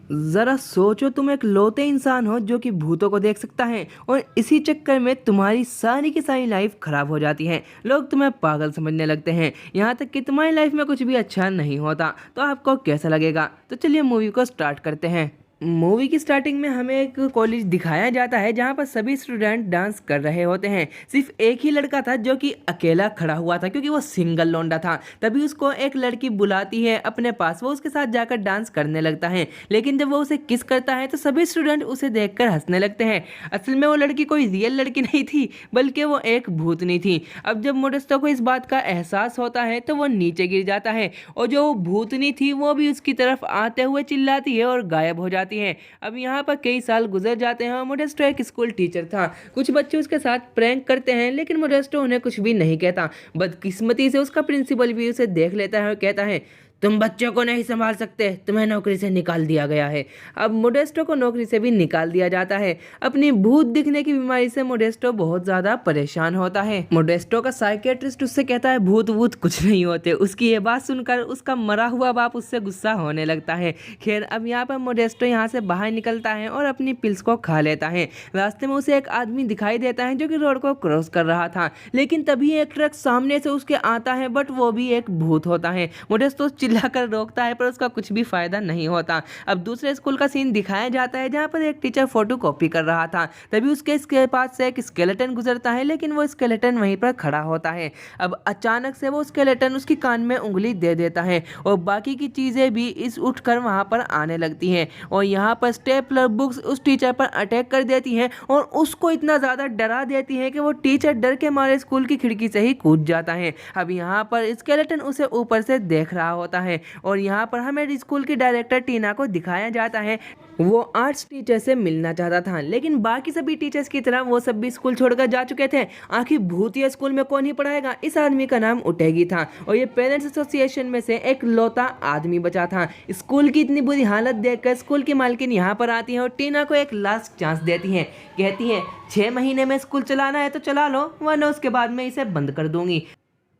जरा सोचो, तुम एक लौते इंसान हो जो कि भूतों को देख सकता है और इसी चक्कर में तुम्हारी सारी की सारी लाइफ खराब हो जाती है। लोग तुम्हें पागल समझने लगते हैं, यहाँ तक कि तुम्हारी लाइफ में कुछ भी अच्छा नहीं होता। तो आपको कैसा लगेगा? तो चलिए मूवी को स्टार्ट करते हैं। मूवी की स्टार्टिंग में हमें एक कॉलेज दिखाया जाता है जहाँ पर सभी स्टूडेंट डांस कर रहे होते हैं। सिर्फ एक ही लड़का था जो कि अकेला खड़ा हुआ था क्योंकि वो सिंगल लौंडा था। तभी उसको एक लड़की बुलाती है अपने पास, वो उसके साथ जाकर डांस करने लगता है। लेकिन जब वो उसे किस करता है तो सभी स्टूडेंट उसे देखकर हंसने लगते हैं। असल में वो लड़की कोई रियल लड़की नहीं थी, बल्कि वो एक भूतनी थी। अब जब मोडेस्टो को इस बात का एहसास होता है तो वो नीचे गिर जाता है और जो भूतनी थी वो भी उसकी तरफ आते हुए चिल्लाती है और गायब हो जाती है। अब यहाँ पर कई साल गुजर जाते हैं और मोडेस्टो एक स्कूल टीचर था। कुछ बच्चे उसके साथ प्रैंक करते हैं लेकिन मोडेस्टो उन्हें कुछ भी नहीं कहता। बदकिस्मती से उसका प्रिंसिपल भी उसे देख लेता है और कहता है, तुम बच्चों को नहीं संभाल सकते, तुम्हें नौकरी से निकाल दिया गया है। अब मोडेस्टो को नौकरी से भी निकाल दिया जाता है। अपनी भूत दिखने की बीमारी से मोडेस्टो बहुत ज़्यादा परेशान होता है। मोडेस्टो का साइकियाट्रिस्ट उससे कहता है भूत वूत कुछ नहीं होते। उसकी ये बात सुनकर उसका मरा हुआ बाप उससे गुस्सा होने लगता है। खैर, अब यहाँ पर मोडेस्टो यहाँ से बाहर निकलता है और अपनी पिल्स को खा लेता है। रास्ते में उसे एक आदमी दिखाई देता है जो कि रोड को क्रॉस कर रहा था। लेकिन तभी एक ट्रक सामने से उसके आता है, बट वो भी एक भूत होता है। मोडेस्टो चिल्लाकर रोकता है पर उसका कुछ भी फायदा नहीं होता। अब दूसरे स्कूल का सीन दिखाया जाता है जहाँ पर एक टीचर फोटो कॉपी कर रहा था। तभी उसके पास से एक स्केलेटन गुजरता है, लेकिन वो स्केलेटन वहीं पर खड़ा होता है। अब अचानक से वो स्केलेटन उसकी कान में उंगली दे देता है और बाकी की चीज़ें भी इस उठकर वहाँ पर आने लगती हैं और यहाँ पर स्टेपलर बुक्स उस टीचर पर अटैक कर देती हैं और उसको इतना ज़्यादा डरा देती हैं कि वो टीचर डर के मारे स्कूल की खिड़की से ही कूद जाता है। अब यहाँ पर स्केलेटन उसे ऊपर से देख रहा होता है और यहाँ पर हमें स्कूल की डायरेक्टर टीना को दिखाया जाता है। वो आर्ट्स टीचर से मिलना चाहता था, लेकिन बाकी सभी टीचर्स की तरह वो सब भी स्कूल छोड़कर जा चुके थे। आखिर भूतिया स्कूल में कौन ही पढ़ाएगा? इस आदमी का नाम उटेगी था और ये पेरेंट्स एसोसिएशन में से एक लौता आदमी बचा था। स्कूल की इतनी बुरी हालत देखकर स्कूल की मालकिन यहाँ पर आती है और टीना को एक लास्ट चांस देती हैं। कहती हैं 6 महीने में स्कूल चलाना है तो चला लो, वरना उसके बाद मैं इसे बंद कर दूंगी।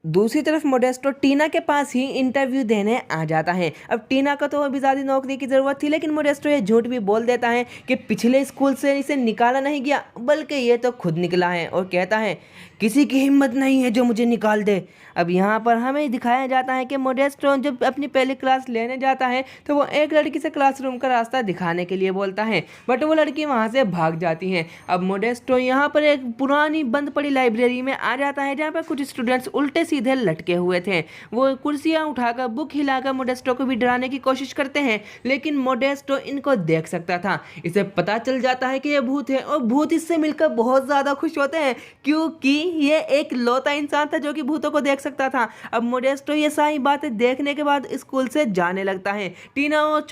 दूसरी तरफ मोडेस्टो टीना के पास ही इंटरव्यू देने आ जाता है। अब टीना को तो अभी ज़्यादा नौकरी की ज़रूरत थी, लेकिन मोडेस्टो ये झूठ भी बोल देता है कि पिछले स्कूल से इसे निकाला नहीं गया, बल्कि ये तो खुद निकला है और कहता है किसी की हिम्मत नहीं है जो मुझे निकाल दे। अब यहाँ पर हमें दिखाया जाता है कि मोडेस्टो जब अपनी पहली क्लास लेने जाता है तो वो एक लड़की से क्लासरूम का रास्ता दिखाने के लिए बोलता है, बट वो लड़की वहाँ से भाग जाती है। अब मोडेस्टो यहाँ पर एक पुरानी बंद पड़ी लाइब्रेरी में आ जाता है जहाँ पर कुछ स्टूडेंट्स उल्टे सीधे लटके हुए थे। वो कुर्सियाँ उठाकर बुक हिलाकर मोडेस्टो को भी डराने की कोशिश करते हैं, लेकिन मोडेस्टो इनको देख सकता था। इसे पता चल जाता है कि ये भूत है और भूत इससे मिलकर बहुत ज़्यादा खुश होते हैं क्योंकि ये एक लौता इंसान था जो कि भूतों को देख सकता था। अब मोडेस्टो ये सारी बातें देखने के बाद स्कूल से जाने लगता है। टीना और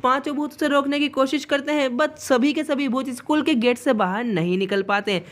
पांचों भूत उसे रोकने की कोशिश करते हैं, बट सभी के सभी भूत स्कूल के गेट से बाहर नहीं निकल पाते।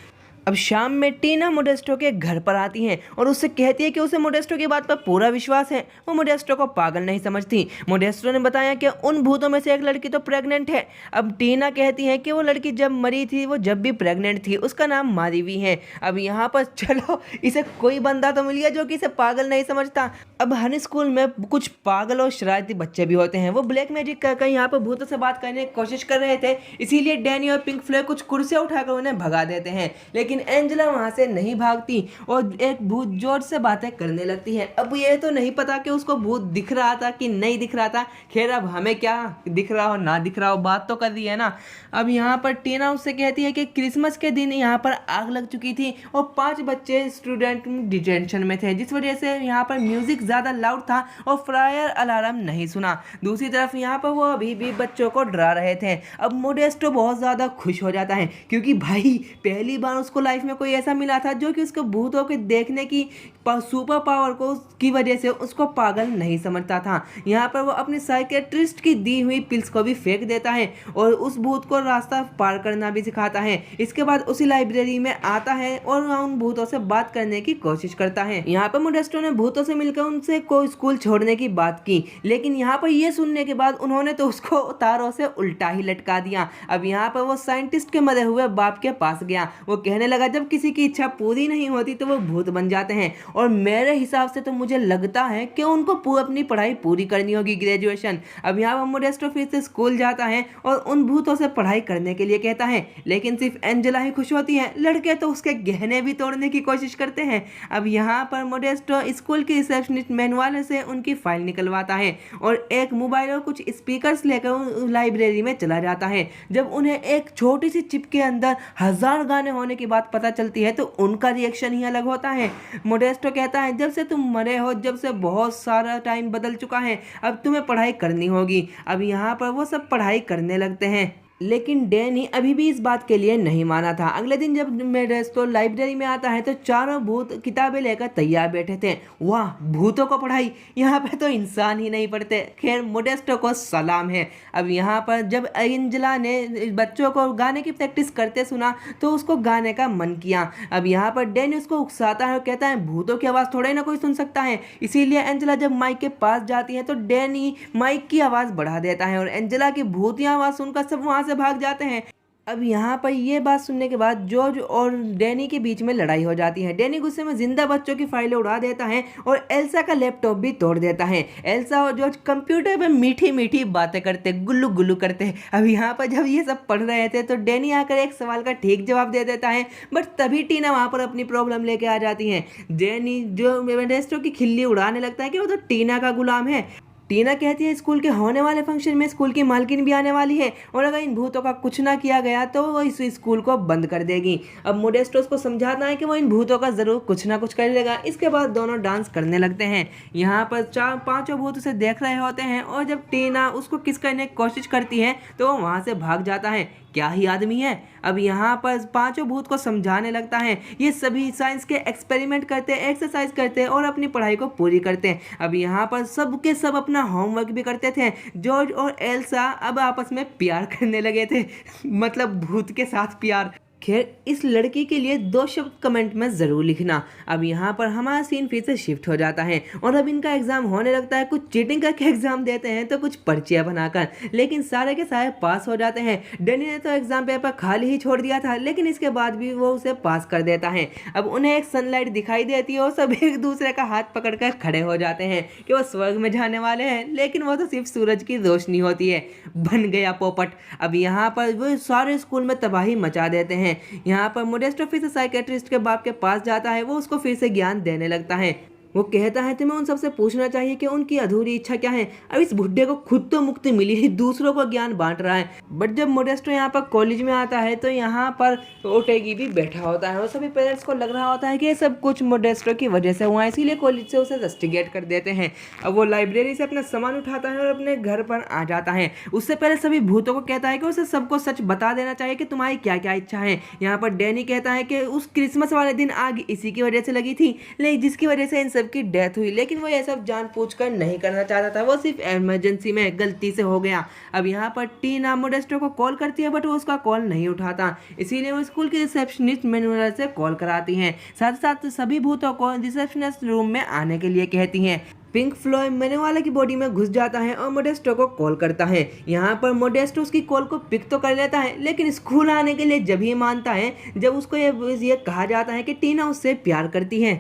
अब शाम में टीना मोडेस्टो के घर पर आती है और उससे कहती है कि उसे मोडेस्टो की बात पर पूरा विश्वास है। वो मोडेस्टो को पागल नहीं समझती। मोडेस्टो ने बताया कि उन भूतों में से एक लड़की तो प्रेग्नेंट है। अब टीना कहती है कि वो लड़की जब मरी थी वो जब भी प्रेग्नेंट थी, उसका नाम माधवी है। अब यहाँ पर चलो इसे कोई बंदा तो मिल गया जो कि इसे पागल नहीं समझता। अब हर स्कूल में कुछ पागल और शरारती बच्चे भी होते हैं। वो ब्लैक मैजिक कर यहाँ पर भूतों से बात करने की कोशिश कर रहे थे, इसीलिए डैनी और पिंक फ्लेयर कुछ कुर्सियाँ उठाकर उन्हें भगा देते हैं, लेकिन एंजेला वहां से नहीं भागती और एक भूत जोर से बातें करने लगती है। अब ये तो नहीं पता कि उसको भूत दिख रहा था कि नहीं दिख रहा था। खैर, अब हमें क्या, दिख रहा हो ना दिख रहा हो, बात तो कर दी है ना। अब यहाँ पर टीना उससे कहती है कि क्रिसमस के दिन यहाँ पर आग लग चुकी थी और 5 बच्चे स्टूडेंट डिटेंशन में थे, जिस वजह से यहाँ पर म्यूजिक ज़्यादा लाउड था और फायर अलार्म नहीं सुना। दूसरी तरफ यहाँ पर वो अभी भी बच्चों को डरा रहे थे। अब मोडेस्टो बहुत ज़्यादा खुश हो जाता है क्योंकि भाई पहली बार उसको लाइफ में कोई ऐसा मिला था जो कि उसको भूतों के देखने की सुपर पावर को की वजह से उसको पागल नहीं समझता था। यहाँ पर वो अपने साइकियाट्रिस्ट की दी हुई पिल्स को भी फेंक देता है और उस भूत को रास्ता पार करना भी सिखाता है। इसके बाद उसी लाइब्रेरी में आता है और उन भूतों से बात करने की कोशिश करता है। यहाँ पर मोडेस्टो ने भूतों से मिलकर उनसे कोई स्कूल छोड़ने की बात की, लेकिन यहाँ पर ये सुनने के बाद उन्होंने तो उसको तारों से उल्टा ही लटका दिया। अब यहाँ पर वो साइंटिस्ट के मरे हुए बाप के पास गया। वो कहने लगा जब किसी की इच्छा पूरी नहीं होती तो वो भूत बन जाते हैं, और मेरे हिसाब से तो मुझे लगता है कि उनको अपनी पढ़ाई पूरी करनी होगी, ग्रेजुएशन। अब यहाँ पर मोडेस्टो फिर से स्कूल जाता है और उन भूतों से पढ़ाई करने के लिए कहता है, लेकिन सिर्फ एंजेला ही खुश होती है, लड़के तो उसके गहने भी तोड़ने की कोशिश करते हैं। अब यहाँ पर मोडेस्टो स्कूल की रिसेप्शनिस्ट मैनुअल से उनकी फाइल निकलवाता है और एक मोबाइल और कुछ स्पीकर्स लेकर लाइब्रेरी में चला जाता है। जब उन्हें एक छोटी सी चिप के अंदर 1000 गाने होने की बात पता चलती है तो उनका रिएक्शन ही अलग होता है। मोडेस्टो कहता है, जब से तुम मरे हो, जब से बहुत सारा टाइम बदल चुका है, अब तुम्हें पढ़ाई करनी होगी। अब यहाँ पर वो सब पढ़ाई करने लगते हैं, लेकिन डैनी अभी भी इस बात के लिए नहीं माना था। अगले दिन जब मोडेस्टो लाइब्रेरी में आता है तो चारों भूत किताबें लेकर तैयार बैठे थे। वाह, भूतों को पढ़ाई, यहाँ पे तो इंसान ही नहीं पढ़ते। खैर, मोडेस्टो को सलाम है। अब यहाँ पर जब एंजेला ने बच्चों को गाने की प्रैक्टिस करते सुना तो उसको गाने का मन किया। अब यहाँ पर डैनी उसको उकसाता है और कहता है, भूतों की आवाज़ थोड़े ना कोई सुन सकता है। इसीलिए एंजेला जब माइक के पास जाती है तो डैनी माइक की आवाज़ बढ़ा देता है और एंजेला की भूतिया आवाज़ सुनकर सब वहाँ से भाग जाते हैं। अब यहाँ पर ये बात सुनने के बाद जॉर्ज और डैनी के बीच में लड़ाई हो जाती है। डैनी गुस्से में जिंदा बच्चों की फाइलें उड़ा देता है और एल्सा का लैपटॉप भी तोड़ देता है। एल्सा और जॉर्ज कंप्यूटर पे मीठी मीठी बातें करते, गुल्लू गुल्लू करते। अब यहाँ पर जब ये सब पढ़ रहे थे तो डैनी आकर एक सवाल का ठीक जवाब दे देता है, बट तभी टीना वहाँ पर अपनी प्रॉब्लम लेके आ जाती है। डैनी जो मोडेस्टो की खिल्ली उड़ाने लगता है कि वो तो टीना का गुलाम है। टीना कहती है, स्कूल के होने वाले फंक्शन में स्कूल की मालकिन भी आने वाली है और अगर इन भूतों का कुछ ना किया गया तो वो इस स्कूल को बंद कर देगी। अब मोडेस्टो को समझाता है कि वो इन भूतों का जरूर कुछ ना कुछ कर लेगा। इसके बाद दोनों डांस करने लगते हैं। यहाँ पर 4-5 भूत उसे देख रहे होते हैं और जब टीना उसको किस करने की कोशिश करती है तो वो वहाँ से भाग जाता है। क्या ही आदमी है। अब यहाँ पर 5 भूत को समझाने लगता है। ये सभी साइंस के एक्सपेरिमेंट करते हैं, एक्सरसाइज करते हैं और अपनी पढ़ाई को पूरी करते हैं। अब यहाँ पर सब के सब अपना होमवर्क भी करते थे। जॉर्ज और एल्सा अब आपस में प्यार करने लगे थे, मतलब भूत के साथ प्यार। खैर, इस लड़की के लिए 2 शब्द कमेंट में ज़रूर लिखना। अब यहाँ पर हमारा सीन फिर से शिफ्ट हो जाता है और अब इनका एग्ज़ाम होने लगता है। कुछ चीटिंग करके एग्ज़ाम देते हैं तो कुछ पर्चियाँ बनाकर, लेकिन सारे के सारे पास हो जाते हैं। डैनी ने तो एग्ज़ाम पेपर खाली ही छोड़ दिया था, लेकिन इसके बाद भी वो उसे पास कर देता है। अब उन्हें एक सनलाइट दिखाई देती है और सब एक दूसरे का हाथ पकड़कर खड़े हो जाते हैं कि वो स्वर्ग में जाने वाले हैं, लेकिन वो तो सिर्फ सूरज की रोशनी होती है। बन गया पोपट। अब यहाँ पर वो सारे स्कूल में तबाही मचा देते हैं। यहाँ पर मोडेस्टो फिर से साइकेट्रिस्ट के बाप के पास जाता है। वो उसको फिर से ज्ञान देने लगता है। वो कहता है, तुम्हें उन सबसे पूछना चाहिए कि उनकी अधूरी इच्छा क्या है। अब इस बुढ़े को खुद तो मुक्ति मिली ही, दूसरों को ज्ञान बांट रहा है। बट जब मोडेस्टो यहाँ पर कॉलेज में आता है तो यहाँ पर ओटेगी भी बैठा होता है और सभी पेरेंट्स को लग रहा होता है कि ये सब कुछ मोडेस्टो की वजह से हुआ है, इसीलिए कॉलेज से उसे रस्टिकेट कर देते हैं। अब वो लाइब्रेरी से अपना सामान उठाता है और अपने घर पर आ जाता है। उससे पहले सभी भूतों को कहता है कि उसे सबको सच बता देना चाहिए कि तुम्हारी क्या क्या इच्छा है। यहाँ पर डैनी कहता है कि उस क्रिसमस वाले दिन आग इसी की वजह से लगी थी, लेकिन जिसकी वजह से इन की डेथ हुई, लेकिन वो ये सब जानबूझकर नहीं करना चाहता था, वो सिर्फ इमरजेंसी में गलती से हो गया। अब यहाँ पर टीना मोडेस्टो को कॉल करती है बट वो उसका कॉल नहीं उठाता, इसीलिए वो स्कूल की रिसेप्शनिस्ट मैनुअल से कॉल कराती हैं। साथ साथ सभी भूतों को रिसेप्शनिस्ट रूम में आने के लिए कहती हैं। पिंक फ्लॉयड मैनुअल की बॉडी में घुस जाता है और मोडेस्टो को कॉल करता है। यहाँ पर मोडेस्टो उसकी कॉल को पिक तो कर लेता है, लेकिन स्कूल आने के लिए जब ही मानता है जब उसको ये कहा जाता है कि टीना उससे प्यार करती है।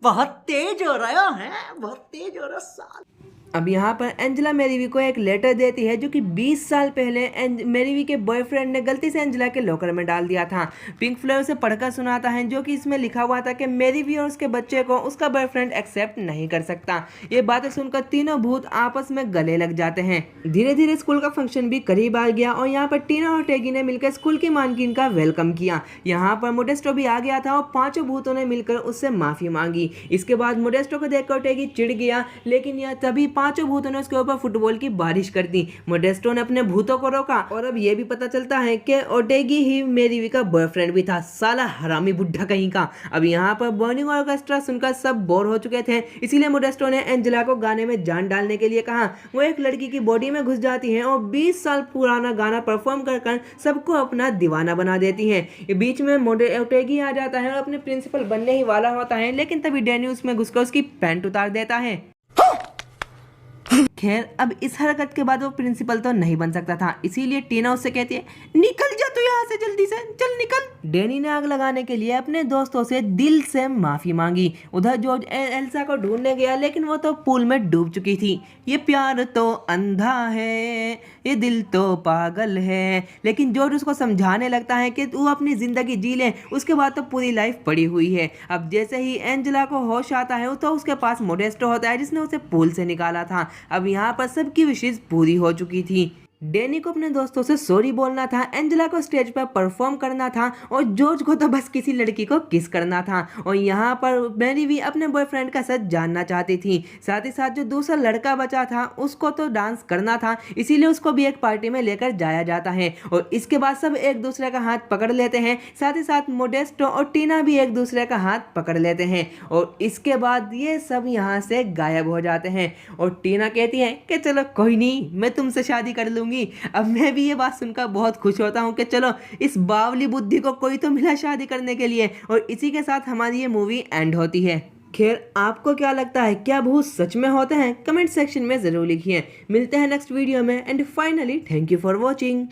बहुत तेज हो रहा है, बहुत तेज हो रहा साल। अब यहाँ पर एंजेला मेरीवी को एक लेटर देती है जो कि 20 साल पहले मेरीवी के बॉयफ्रेंड ने गलती से एंजेला के लॉकर में डाल दिया था। पिंक फ्लोयर उसे पढ़कर सुनाता है जो कि इसमें लिखा हुआ था कि मेरीवी और उसके बच्चे को उसका बॉयफ्रेंड एक्सेप्ट नहीं कर सकता। ये बातें सुनकर तीनों भूत आपस में गले लग जाते हैं। धीरे धीरे स्कूल का फंक्शन भी करीब आ गया और यहाँ पर टीना और टेगी ने मिलकर स्कूल की मालकिन का वेलकम किया। यहाँ पर मोडेस्टो भी आ गया था और 5 भूतों ने मिलकर उससे माफी मांगी। इसके बाद मोडेस्टो को देखकर टेगी चिढ़ गया, लेकिन यह तभी 5 भूतों ने उसके ऊपर फुटबॉल की बारिश कर दी। मोडेस्टो ने अपने भूतों को रोका और अब यह भी पता चलता है कि ओटेगी ही मेरीवी का बॉयफ्रेंड भी था। साला हरामी बुढ़ा कहीं का। अब यहाँ पर बर्निंग ऑर्केस्ट्रा सुनकर सब बोर हो चुके थे, इसीलिए मोडेस्टो ने एंजेला को गाने में जान डालने के लिए कहा। वो एक लड़की की बॉडी में घुस जाती है और 20 साल पुराना गाना परफॉर्म कर सबको अपना दीवाना बना देती है। बीच में ओटेगी आ जाता है और अपने प्रिंसिपल बनने ही वाला होता है, लेकिन तभी डैनी उसमें घुसकर उसकी पैंट उतार देता है। खैर, अब इस हरकत के बाद वो प्रिंसिपल तो नहीं बन सकता था, इसीलिए टीना उससे कहती है, निकल जा तू यहाँ से जल्दी से, चल निकल। डैनी ने आग लगाने के लिए अपने दोस्तों से दिल से माफी मांगी। उधर जॉर्ज एल्सा को ढूंढने गया लेकिन वो तो पूल में डूब चुकी थी। ये प्यार तो अंधा है, ये दिल तो पागल है, लेकिन जॉर्ज उसको समझाने लगता है कि तू अपनी जिंदगी जी ले, उसके बाद तो पूरी लाइफ पड़ी हुई है। अब जैसे ही एंजेला को होश आता है तो उसके पास मोडेस्टो होता है जिसने उसे पूल से निकाला था। अब यहाँ पर सबकी विशेष पूरी हो चुकी थी। डैनी को अपने दोस्तों से सॉरी बोलना था, एंजेला को स्टेज पर परफॉर्म करना था और जॉर्ज को तो बस किसी लड़की को किस करना था। और यहाँ पर मैरी भी अपने बॉयफ्रेंड का सच जानना चाहती थी। साथ ही साथ जो दूसरा लड़का बचा था उसको तो डांस करना था, इसीलिए उसको भी एक पार्टी में लेकर जाया जाता है। और इसके बाद सब एक दूसरे का हाथ पकड़ लेते हैं। साथ ही साथ मोडेस्टो और टीना भी एक दूसरे का हाथ पकड़ लेते हैं और इसके बाद ये सब यहाँ से गायब हो जाते हैं। और टीना कहती है कि चलो कोई नहीं, मैं तुमसे शादी कर लूंगी। अब मैं भी ये बात सुनकर बहुत खुश होता हूँ कि चलो इस बावली बुद्धि को कोई तो मिला शादी करने के लिए। और इसी के साथ हमारी ये मूवी एंड होती है। खैर आपको क्या लगता है, क्या भूत सच में होते हैं? कमेंट सेक्शन में जरूर लिखिए। मिलते हैं नेक्स्ट वीडियो में and finally thank you for watching.